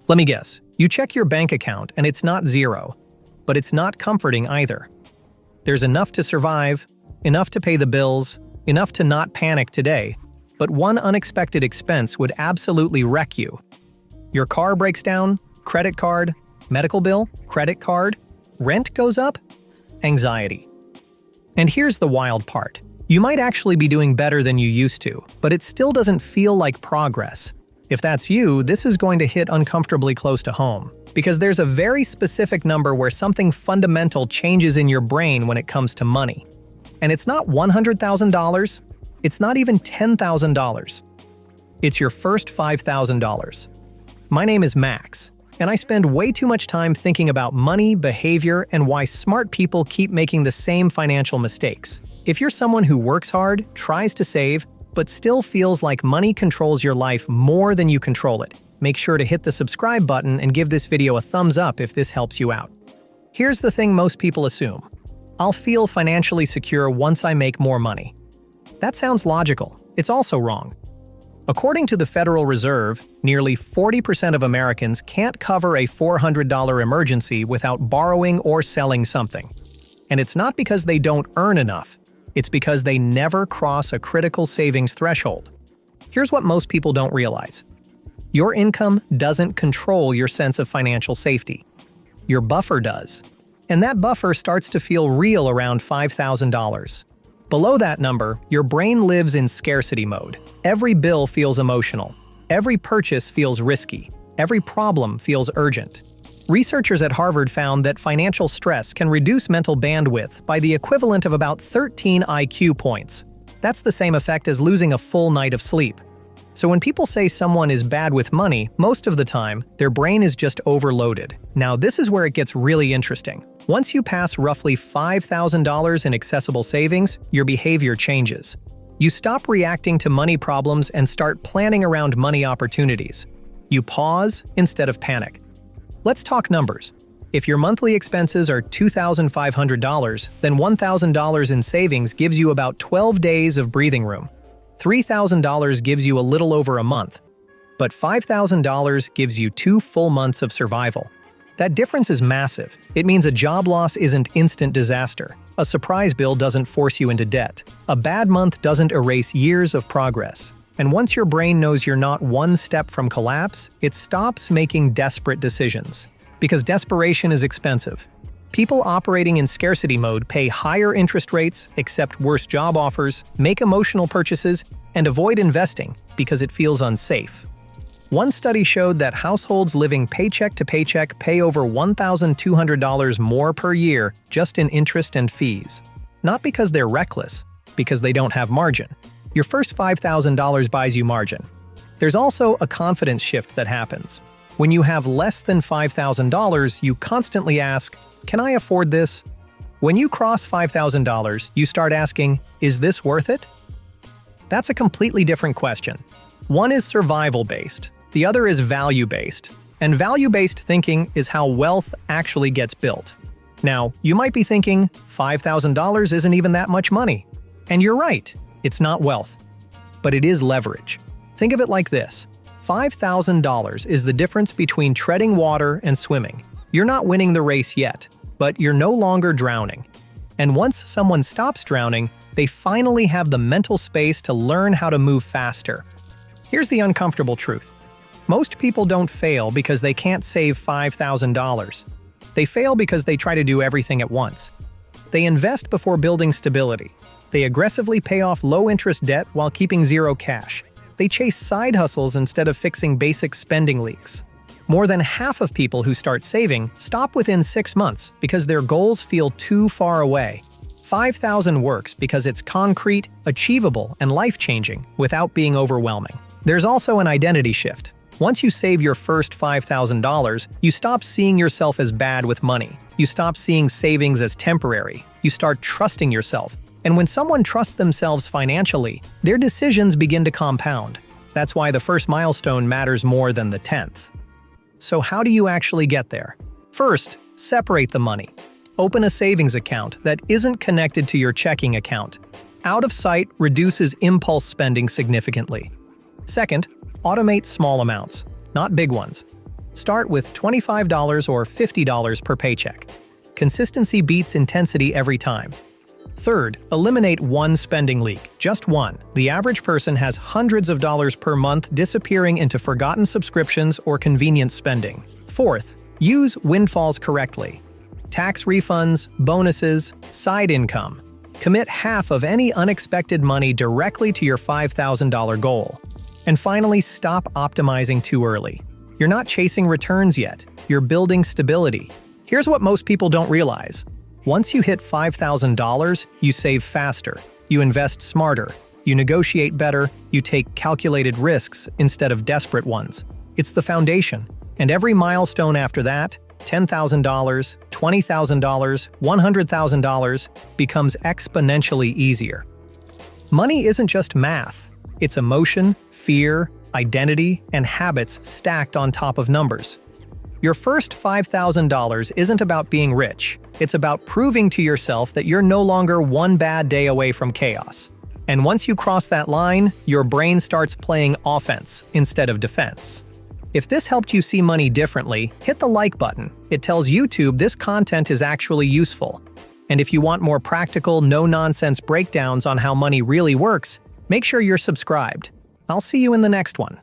Let me guess, you check your bank account and it's not zero, but it's not comforting either. There's enough to survive, enough to pay the bills, enough to not panic today, but one unexpected expense would absolutely wreck you. Your car breaks down, credit card, medical bill, credit card, rent goes up, anxiety. And here's the wild part. You might actually be doing better than you used to, but it still doesn't feel like progress. If that's you, this is going to hit uncomfortably close to home, because there's a very specific number where something fundamental changes in your brain when it comes to money. And it's not $100,000, it's not even $10,000. It's your first $5,000. My name is Max, and I spend way too much time thinking about money, behavior, and why smart people keep making the same financial mistakes. If you're someone who works hard, tries to save, but still feels like money controls your life more than you control it, make sure to hit the subscribe button and give this video a thumbs up if this helps you out. Here's the thing most people assume. I'll feel financially secure once I make more money. That sounds logical. It's also wrong. According to the Federal Reserve, nearly 40% of Americans can't cover a $400 emergency without borrowing or selling something. And it's not because they don't earn enough. It's because they never cross a critical savings threshold. Here's what most people don't realize. Your income doesn't control your sense of financial safety. Your buffer does. And that buffer starts to feel real around $5,000. Below that number, your brain lives in scarcity mode. Every bill feels emotional. Every purchase feels risky. Every problem feels urgent. Researchers at Harvard found that financial stress can reduce mental bandwidth by the equivalent of about 13 IQ points. That's the same effect as losing a full night of sleep. So when people say someone is bad with money, most of the time, their brain is just overloaded. Now this is where it gets really interesting. Once you pass roughly $5,000 in accessible savings, your behavior changes. You stop reacting to money problems and start planning around money opportunities. You pause instead of panic. Let's talk numbers. If your monthly expenses are $2,500, then $1,000 in savings gives you about 12 days of breathing room. $3,000 gives you a little over a month. But $5,000 gives you 2 full months of survival. That difference is massive. It means a job loss isn't instant disaster. A surprise bill doesn't force you into debt. A bad month doesn't erase years of progress. And once your brain knows you're not one step from collapse, it stops making desperate decisions. Because desperation is expensive. People operating in scarcity mode pay higher interest rates, accept worse job offers, make emotional purchases, and avoid investing because it feels unsafe. One study showed that households living paycheck to paycheck pay over $1,200 more per year just in interest and fees. Not because they're reckless, because they don't have margin. Your first $5,000 buys you margin. There's also a confidence shift that happens. When you have less than $5,000, you constantly ask, "Can I afford this?" When you cross $5,000, you start asking, "Is this worth it?" That's a completely different question. One is survival-based, the other is value-based. And value-based thinking is how wealth actually gets built. Now, you might be thinking, $5,000 isn't even that much money. And you're right. It's not wealth, but it is leverage. Think of it like this. $5,000 is the difference between treading water and swimming. You're not winning the race yet, but you're no longer drowning. And once someone stops drowning, they finally have the mental space to learn how to move faster. Here's the uncomfortable truth. Most people don't fail because they can't save $5,000. They fail because they try to do everything at once. They invest before building stability. They aggressively pay off low-interest debt while keeping zero cash. They chase side hustles instead of fixing basic spending leaks. More than half of people who start saving stop within 6 months because their goals feel too far away. 5,000 works because it's concrete, achievable, and life-changing without being overwhelming. There's also an identity shift. Once you save your first $5,000, you stop seeing yourself as bad with money. You stop seeing savings as temporary. You start trusting yourself. And when someone trusts themselves financially, their decisions begin to compound. That's why the first milestone matters more than the 10th. So how do you actually get there? First, separate the money. Open a savings account that isn't connected to your checking account. Out of sight reduces impulse spending significantly. Second, automate small amounts, not big ones. Start with $25 or $50 per paycheck. Consistency beats intensity every time. Third, eliminate one spending leak, just one. The average person has hundreds of dollars per month disappearing into forgotten subscriptions or convenience spending. Fourth, use windfalls correctly. Tax refunds, bonuses, side income. Commit half of any unexpected money directly to your $5,000 goal. And finally, stop optimizing too early. You're not chasing returns yet, you're building stability. Here's what most people don't realize. Once you hit $5,000, you save faster, you invest smarter, you negotiate better, you take calculated risks instead of desperate ones. It's the foundation. And every milestone after that, $10,000, $20,000, $100,000, becomes exponentially easier. Money isn't just math. It's emotion, fear, identity, and habits stacked on top of numbers. Your first $5,000 isn't about being rich. It's about proving to yourself that you're no longer one bad day away from chaos. And once you cross that line, your brain starts playing offense instead of defense. If this helped you see money differently, hit the like button. It tells YouTube this content is actually useful. And if you want more practical, no-nonsense breakdowns on how money really works, make sure you're subscribed. I'll see you in the next one.